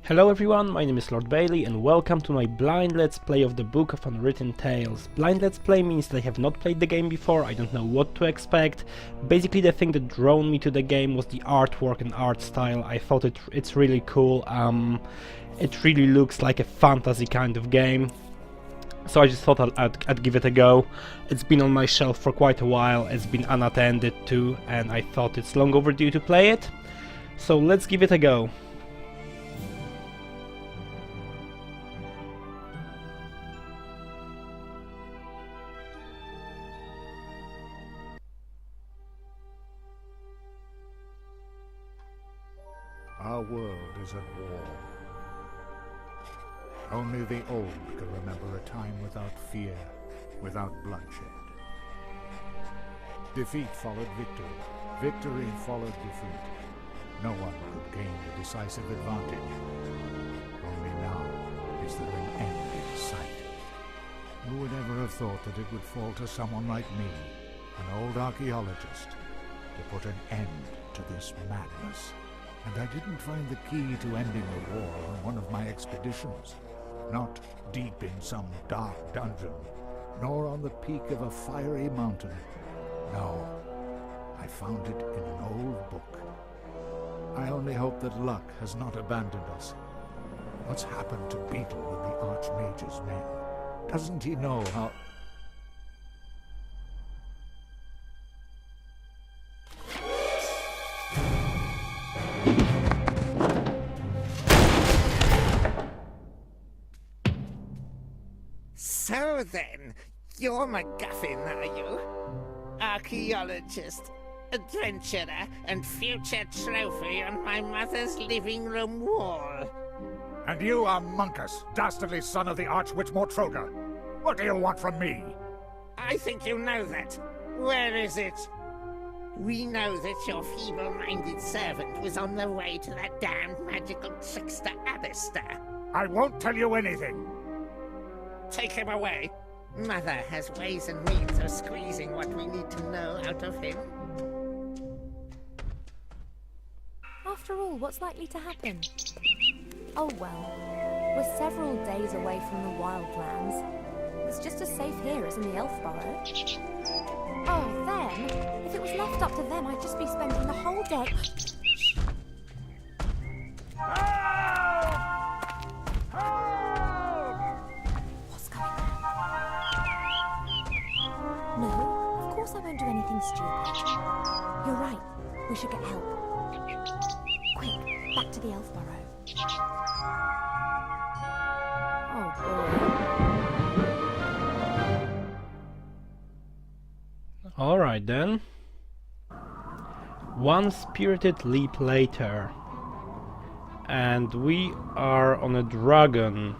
Hello everyone, my name is Lord Bailey and welcome to my blind let's play of the Book of Unwritten Tales. Blind let's play means that I have not played the game before, I don't know what to expect. Basically the thing that drew me to the game was the artwork and art style. I thought it's really cool. It really looks like a fantasy kind of game. So I just thought I'd give it a go. It's been on my shelf for quite a while, it's been unattended to, and I thought it's long overdue to play it. So let's give it a go. Our world is at war. Only the old can remember a time without fear, without bloodshed. Defeat followed victory. Victory followed defeat. No one could gain the decisive advantage. Only now is there an end in sight. Who would ever have thought that it would fall to someone like me, an old archaeologist, to put an end to this madness? And I didn't find the key to ending the war on one of my expeditions. Not deep in some dark dungeon, nor on the peak of a fiery mountain. No, I found it in an old book. I only hope that luck has not abandoned us. What's happened to Beetle and the Archmage's men? Doesn't he know how... So then, you're MacGuffin, are you? Archaeologist, adventurer, and future trophy on my mother's living room wall. And you are Monkus, dastardly son of the Archwitch Mortroga. What do you want from me? I think you know that. Where is it? We know that your feeble-minded servant was on the way to that damned magical trickster Alistair. I won't tell you anything. Take him away. Mother has ways and means of squeezing what we need to know out of him. After all, what's likely to happen? Oh well, we're several days away from the wildlands. It's just as safe here as in the elf burrow. Oh, them? If it was left up to them, I'd just be spending the whole day... No, of course I won't do anything stupid. You're right, we should get help. Quick, back to the elf burrow. Oh boy. Alright then. One spirited leap later. And we are on a dragon.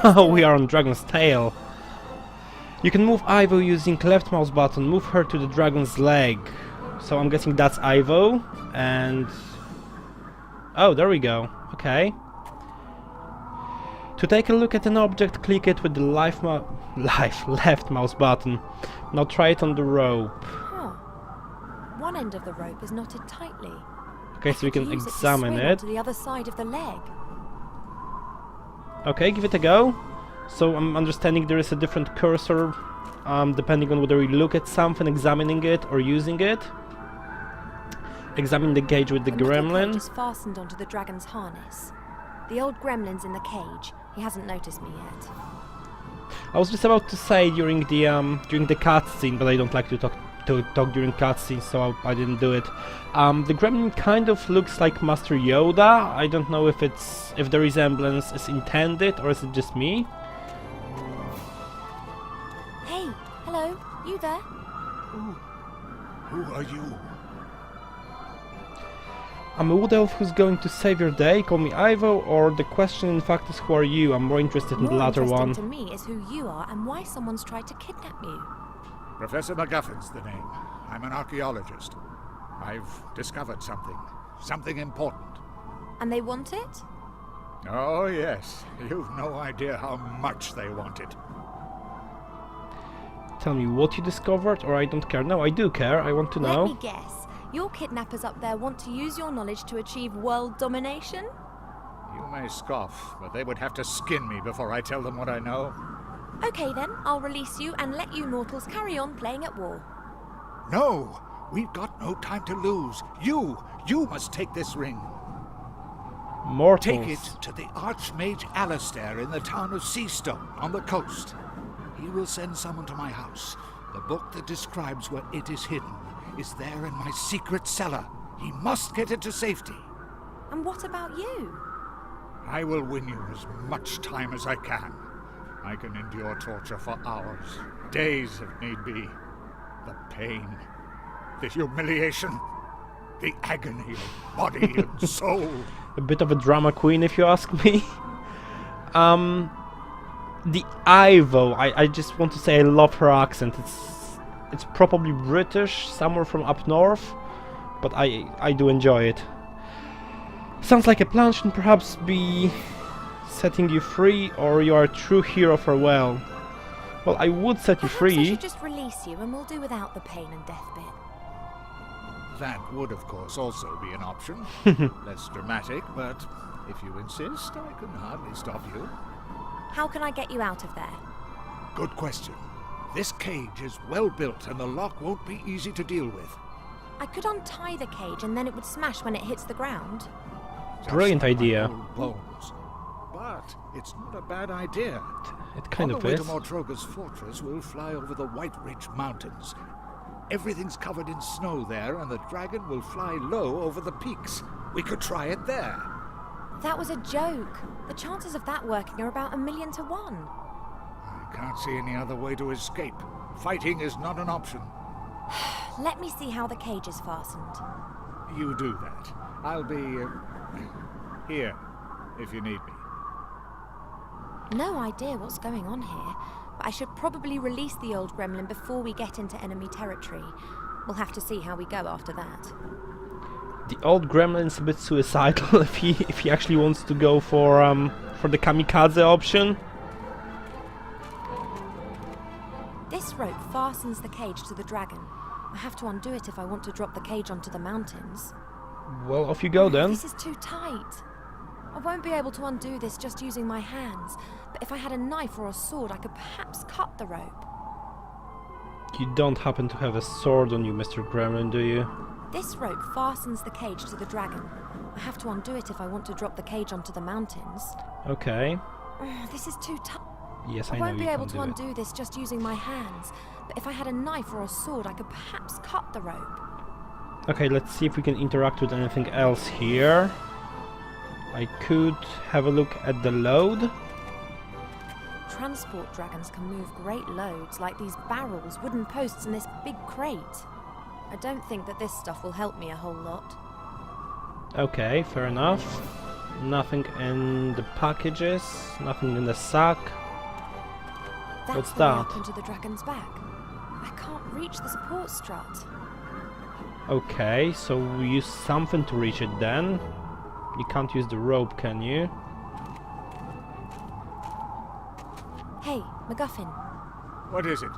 We are on Dragon's tail. You can move Ivo using left mouse button, move her to the dragon's leg. So I'm guessing that's Ivo, and... oh, there we go, okay. To take a look at an object, click it with the left mouse button. Now try it on the rope. Huh. One end of the rope is knotted tightly. Okay, so we can Use examine it. To it. swing onto the other side of the leg. Okay, give it a go. So I'm understanding there is a different cursor depending on whether you look at something, examining it, or using it. Examine the cage with the gremlin. Cage is fastened onto the dragon's harness. The old gremlin's in the cage. He hasn't noticed me yet. I was just about to say during the cutscene, but I don't like to talk during cutscenes, so I didn't do it. The gremlin kind of looks like Master Yoda. I don't know if the resemblance is intended or is it just me. Hey, hello, you there? Who are you? I'm a wood elf who's going to save your day. Call me Ivo, or the question in fact is who are you? I'm more interested in the latter one. More interesting to me is who you are and why someone's tried to kidnap you. Professor MacGuffin's the name. I'm an archaeologist. I've discovered something important. And they want it? Oh yes, you've no idea how much they want it. Tell me what you discovered, or I don't care. No, I do care. I want to know. Let me guess. Your kidnappers up there want to use your knowledge to achieve world domination? You may scoff, but they would have to skin me before I tell them what I know. Okay then, I'll release you and let you mortals carry on playing at war. No! We've got no time to lose. You must take this ring. Mortals. Take it to the Archmage Alistair in the town of Seastone on the coast. He will send someone to my house. The book that describes where it is hidden is there in my secret cellar. He must get it to safety. And what about you? I will win you as much time as I can. I can endure torture for hours, days if need be. The pain, the humiliation, the agony of body and soul. A bit of a drama queen, if you ask me. The Ivo, I just want to say I love her accent. It's probably British, somewhere from up north, but I do enjoy it. Sounds like a plan should perhaps be setting you free, or you are a true hero farewell. Well, I would set you Perhaps free. I should just release you and we'll do without the pain and death bit. That would, of course, also be an option. Less dramatic, but if you insist, I can hardly stop you. How can I get you out of there? Good question. This cage is well built and the lock won't be easy to deal with. I could untie the cage and then it would smash when it hits the ground. Just Brilliant like my idea. old bones. But it's not a bad idea. It kind On of the way is. to Mortroga's fortress, we'll fly over the White Ridge Mountains. Everything's covered in snow there, and the dragon will fly low over the peaks. We could try it there. That was a joke. The chances of that working are about 1,000,000 to 1. I can't see any other way to escape. Fighting is not an option. Let me see how the cage is fastened. You do that. I'll be here if you need me. No idea what's going on here, but I should probably release the old gremlin before we get into enemy territory. We'll have to see how we go after that. The old gremlin's a bit suicidal if he actually wants to go for the kamikaze option. This rope fastens the cage to the dragon. I have to undo it if I want to drop the cage onto the mountains. Well, off you go then. This is too tight. I won't be able to undo this just using my hands, but if I had a knife or a sword, I could perhaps cut the rope. You don't happen to have a sword on you, Mr. Gremlin, do you? This rope fastens the cage to the dragon. I have to undo it if I want to drop the cage onto the mountains. Okay. This is too tight. Yes, I I know won't you be able can to do it. undo this just using my hands, but if I had a knife or a sword, I could perhaps cut the rope. Okay, let's see if we can interact with anything else here. I could have a look at the load. Transport dragons can move great loads, like these barrels, wooden posts, and this big crate. I don't think that this stuff will help me a whole lot. Okay, fair enough. Nothing in the packages, nothing in the sack. That's What's the way that? up into the dragon's back. I can't reach the support strut. Okay, so we use something to reach it then. You can't use the rope, can you? Hey, MacGuffin. What is it?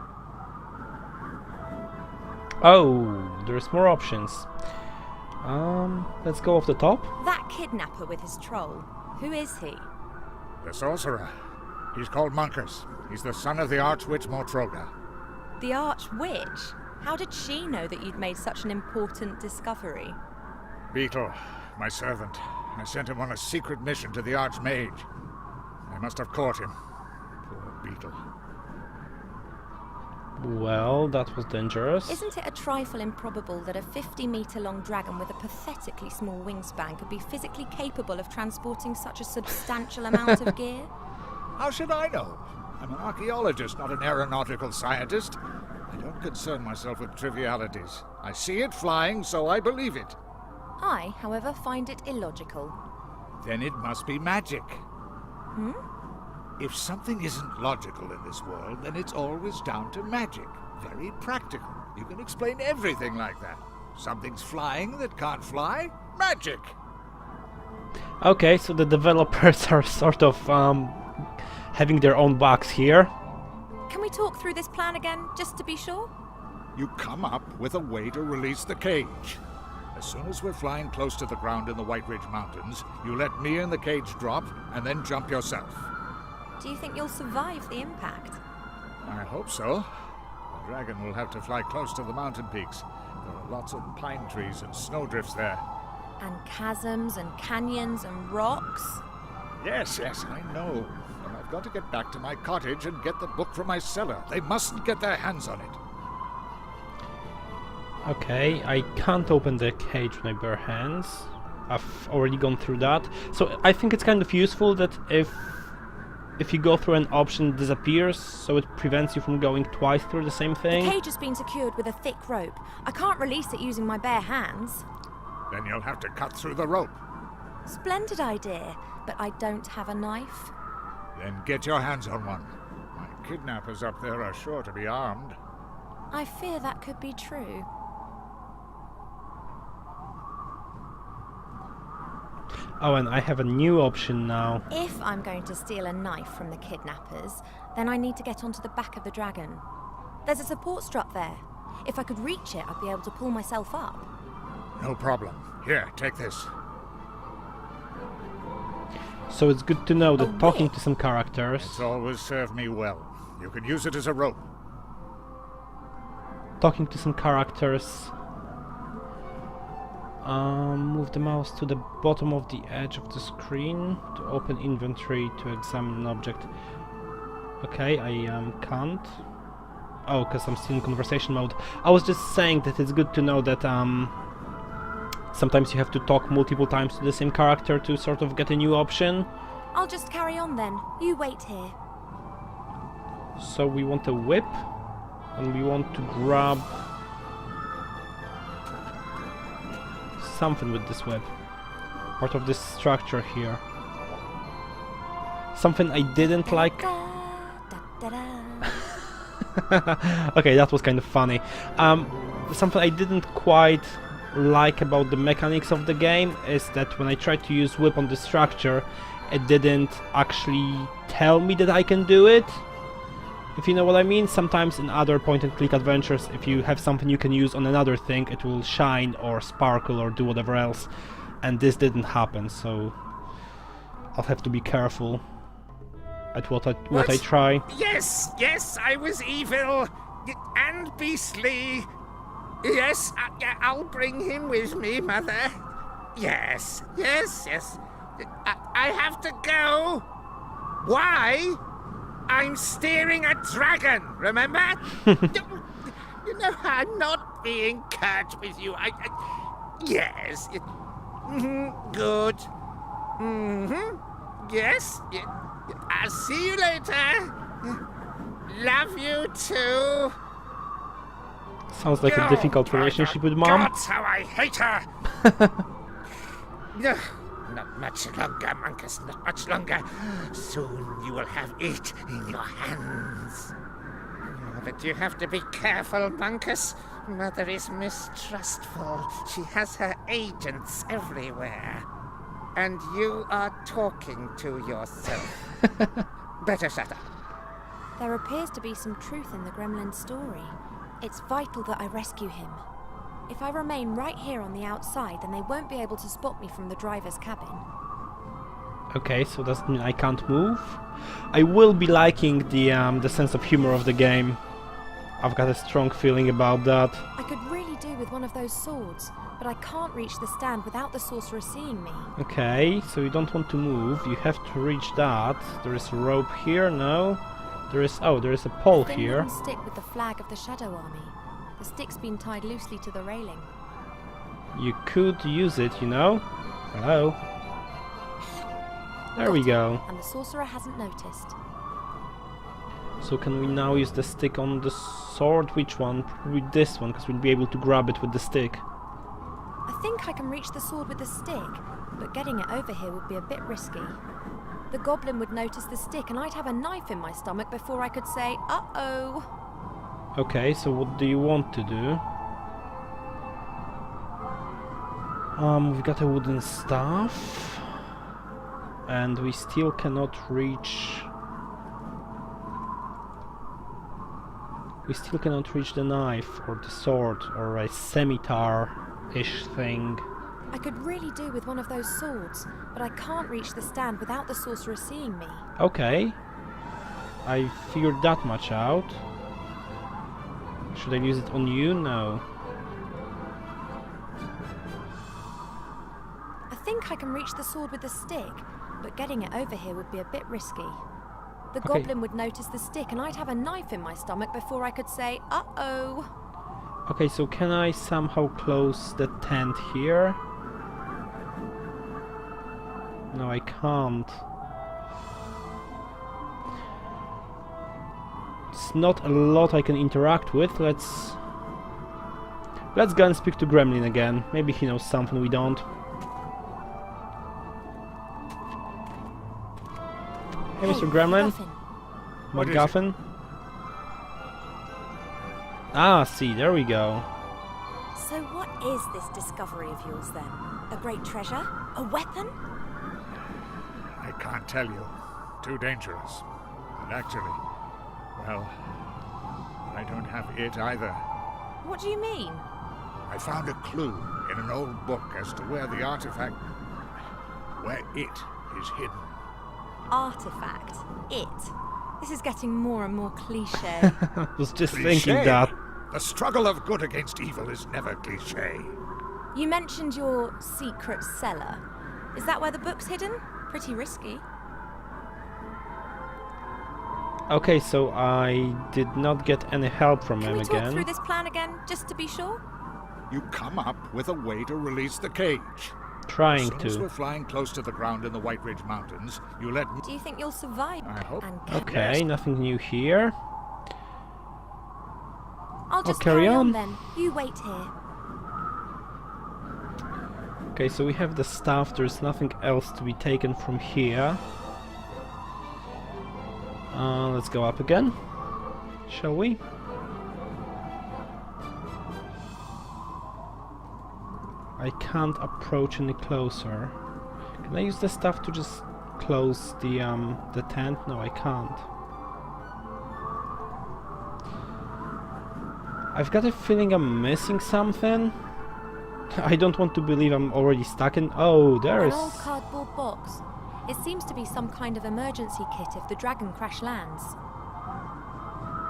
Oh, there's more options. Let's go off the top. That kidnapper with his troll. Who is he? The sorcerer. He's called Monkus. He's the son of the Archwitch Mortroga. The Archwitch? How did she know that you'd made such an important discovery? Beetle, my servant. I sent him on a secret mission to the Archmage. I must have caught him. Poor Beetle. Well, that was dangerous. Isn't it a trifle improbable that a 50-metre-long dragon with a pathetically small wingspan could be physically capable of transporting such a substantial amount of gear? How should I know? I'm an archaeologist, not an aeronautical scientist. I don't concern myself with trivialities. I see it flying, so I believe it. I, however, find it illogical. Then it must be magic. Hmm? If something isn't logical in this world, then it's always down to magic. Very practical. You can explain everything like that. Something's flying that can't fly? Magic! Okay, so the developers are sort of having their own bugs here. Can we talk through this plan again, just to be sure? You come up with a way to release the cage. As soon as we're flying close to the ground in the White Ridge Mountains, you let me in the cage drop, and then jump yourself. Do you think you'll survive the impact? I hope so. The dragon will have to fly close to the mountain peaks. There are lots of pine trees and snowdrifts there. And chasms and canyons and rocks? Yes, I know. And I've got to get back to my cottage and get the book from my cellar. They mustn't get their hands on it. Okay, I can't open the cage with my bare hands. I've already gone through that. So I think it's kind of useful that if you go through an option, it disappears, so it prevents you from going twice through the same thing. The cage has been secured with a thick rope. I can't release it using my bare hands. Then you'll have to cut through the rope. Splendid idea, but I don't have a knife. Then get your hands on one. My kidnappers up there are sure to be armed. I fear that could be true. Oh, and I have a new option now. If I'm going to steal a knife from the kidnappers, then I need to get onto the back of the dragon. There's a support strap there. If I could reach it, I'd be able to pull myself up. No problem. Here, take this. So it's good to know that A talking whip? to some characters, It's always served me well. You can use it as a rope. Move the mouse to the bottom of the edge of the screen to open inventory to examine an object. Okay, I can't. Oh, because I'm still in conversation mode. I was just saying that it's good to know that sometimes you have to talk multiple times to the same character to sort of get a new option. I'll just carry on then. You wait here. So we want a whip, and we want to grab something with this whip. Part of this structure here. Something I didn't like. Okay, that was kind of funny. Something I didn't quite like about the mechanics of the game is that when I tried to use whip on the structure, it didn't actually tell me that I can do it. If you know what I mean. Sometimes in other point-and-click adventures, if you have something you can use on another thing, it will shine or sparkle or do whatever else, and this didn't happen, so I'll have to be careful at what I try. Yes, I was evil and beastly. Yes, I'll bring him with me, Mother. Yes. I have to go. Why? I'm steering a dragon, remember? You know, I'm not being curt with you. Yes. Good. Yes. I'll see you later. Love you too. Sounds like a difficult relationship with Mom. That's how I hate her. No, not much longer, Monkus, not much longer. Soon you will have it in your hands. But you have to be careful, Monkus. Mother is mistrustful. She has her agents everywhere. And you are talking to yourself. Better shut up. There appears to be some truth in the gremlin's story. It's vital that I rescue him. If I remain right here on the outside, then they won't be able to spot me from the driver's cabin. Okay, so does that mean I can't move? I will be liking the sense of humor of the game. I've got a strong feeling about that. I could really do with one of those swords, but I can't reach the stand without the sorcerer seeing me. Okay, so you don't want to move, you have to reach that. There is a rope here, no? There is a pole Thin here. wooden stick with the flag of the Shadow Army. The stick's been tied loosely to the railing. You could use it, you know? Hello? There we go. And the sorcerer hasn't noticed. So can we now use the stick on the sword? Which one? Probably this one, because we'll be able to grab it with the stick. I think I can reach the sword with the stick, but getting it over here would be a bit risky. The goblin would notice the stick and I'd have a knife in my stomach before I could say, uh-oh. Okay, so what do you want to do? We've got a wooden staff. And we still cannot reach... We still cannot reach the knife, or the sword, or a scimitar. ish thing. I could really do with one of those swords, but I can't reach the stand without the sorcerer seeing me. Okay. I figured that much out. Should I use it on you? No. I think I can reach the sword with the stick, but getting it over here would be a bit risky. The Okay. goblin would notice the stick and I'd have a knife in my stomach before I could say, uh-oh. Okay, so can I somehow close the tent here? No, I can't. It's not a lot I can interact with. Let's go and speak to Gremlin again. Maybe he knows something we don't. Hey, Mr. Gremlin. What is it? MacGuffin. Ah, see, there we go. So what is this discovery of yours then? A great treasure? A weapon? I can't tell you. Too dangerous. And actually, well, I don't have it either. What do you mean? I found a clue in an old book as to where the artifact... where it is hidden. Artifact. It. This is getting more and more cliché. I was just Cliché? thinking that. The struggle of good against evil is never cliché. You mentioned your secret cellar. Is that where the book's hidden? Pretty risky. Okay, so I did not get any help from Can him we talk again. through this plan again, just to be sure? You come up with a way to release the cage. Trying As soon as to. we're flying close to the ground in the White Ridge Mountains, you let me... Do you think you'll survive? I hope. And Okay, Yes. nothing new here. I'll just carry on. then. You wait here. Okay, so we have the stuff. There's nothing else to be taken from here. Let's go up again. Shall we? I can't approach any closer. Can I use the stuff to just close the tent? No, I can't. I've got a feeling I'm missing something. I don't want to believe I'm already stuck in... Oh, An there's... old cardboard box. It seems to be some kind of emergency kit if the dragon crash lands.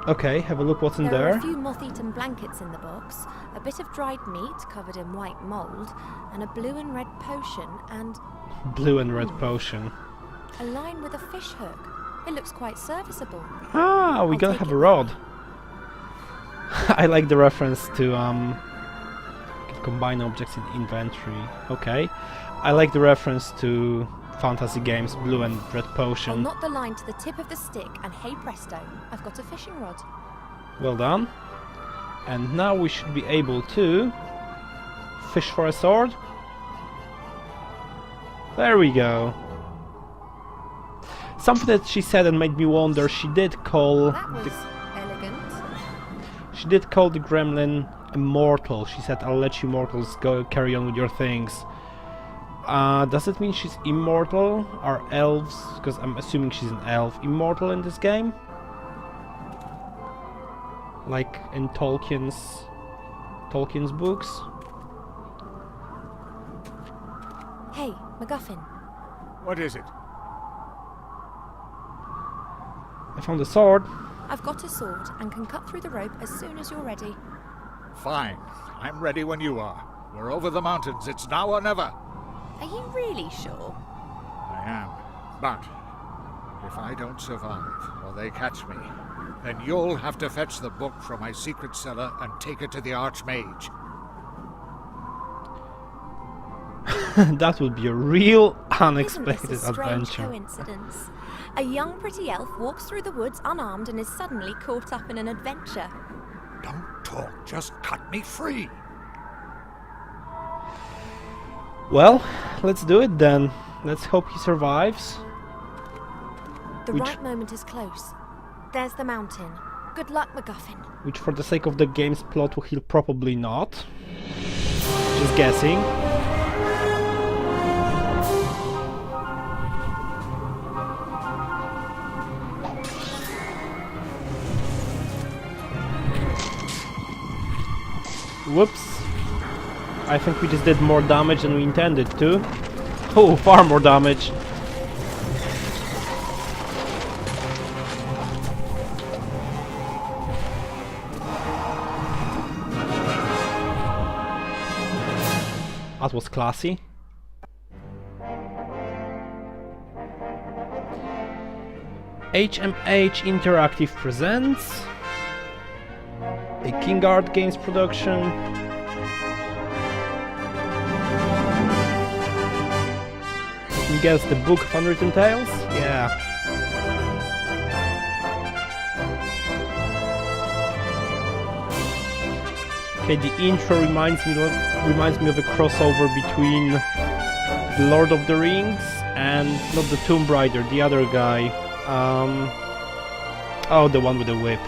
Okay, have a look what's in There are there. a few moth-eaten blankets in the box, a bit of dried meat covered in white mould, and a blue and red potion, and Blue and red potion. a line with a fish hook. It looks quite serviceable. Ah, we I'll gotta take have it a with rod. me. I like the reference to can combine objects in inventory. Okay. I like the reference to fantasy games, blue and red I'll potion. knot the line to the tip of the stick, and hey presto, I've got a fishing rod. Well done. And now we should be able to fish for a sword. There we go. Something that she said and made me wonder, she did call That was the gremlin immortal. She said, I'll let you mortals go carry on with your things. Does it mean she's immortal? Are elves, because I'm assuming she's an elf, immortal in this game? Like in Tolkien's books? Hey, MacGuffin. What is it? I found a sword. I've got a sword and can cut through the rope as soon as you're ready. Fine. I'm ready when you are. We're over the mountains. It's now or never. Are you really sure? I am. But if I don't survive, or they catch me, then you'll have to fetch the book from my secret cellar and take it to the Archmage. That would be a real Isn't unexpected this a strange adventure. coincidence? A young pretty elf walks through the woods unarmed and is suddenly caught up in an adventure. Don't talk. Just cut me free. Well, let's do it then. Let's hope he survives. The Which- right moment is close. There's the mountain. Good luck, MacGuffin. Which for the sake of the game's plot he'll probably not. Just guessing. Whoops. I think we just did more damage than we intended to. Oh, far more damage. That was classy. HMH Interactive presents a Nordic Games production. Let me guess, the Book of Unwritten Tales? Yeah. Okay, the intro reminds me of a crossover between the Lord of the Rings and not the Tomb Raider, the other guy. Oh, the one with the whip.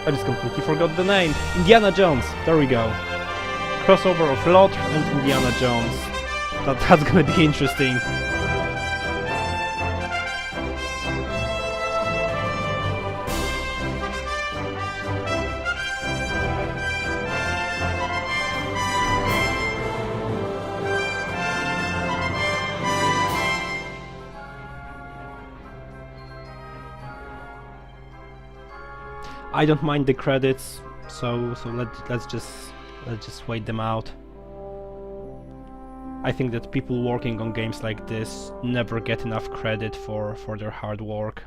I just completely forgot the name. Indiana Jones. There we go. Crossover of Lot and Indiana Jones. That's gonna be interesting. I don't mind the credits, so let's just wait them out. I think that people working on games like this never get enough credit for their hard work.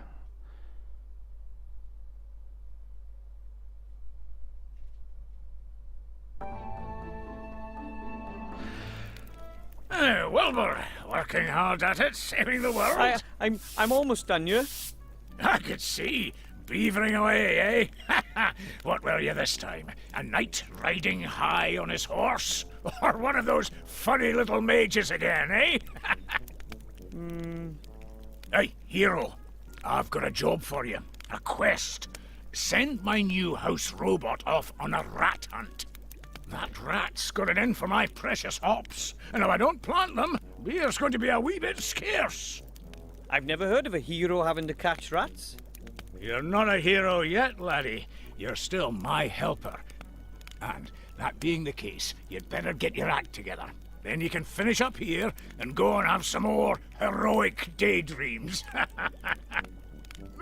Wilbur, working hard at it, saving the world. I'm almost done, you. I could see. Beavering away, eh? What were you this time? A knight riding high on his horse? Or one of those funny little mages again, eh? Hey, hero. I've got a job for you. A quest. Send my new house robot off on a rat hunt. That rat's got it in for my precious hops, and if I don't plant them, beer's going to be a wee bit scarce. I've never heard of a hero having to catch rats. You're not a hero yet, laddie. You're still my helper. And that being the case, you'd better get your act together. Then you can finish up here and go and have some more heroic daydreams.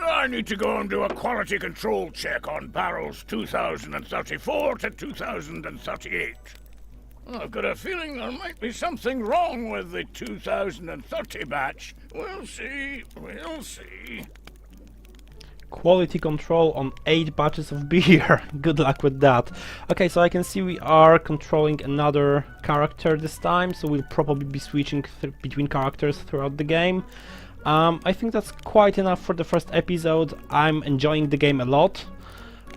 I need to go and do a quality control check on barrels 2034 to 2038. I've got a feeling there might be something wrong with the 2030 batch. We'll see, we'll see. Quality control on 8 batches of beer. Good luck with that. Okay, so I can see we are controlling another character this time, so we'll probably be switching between characters throughout the game. I think that's quite enough for the first episode. I'm enjoying the game a lot,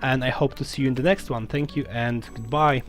and I hope to see you in the next one. Thank you and goodbye.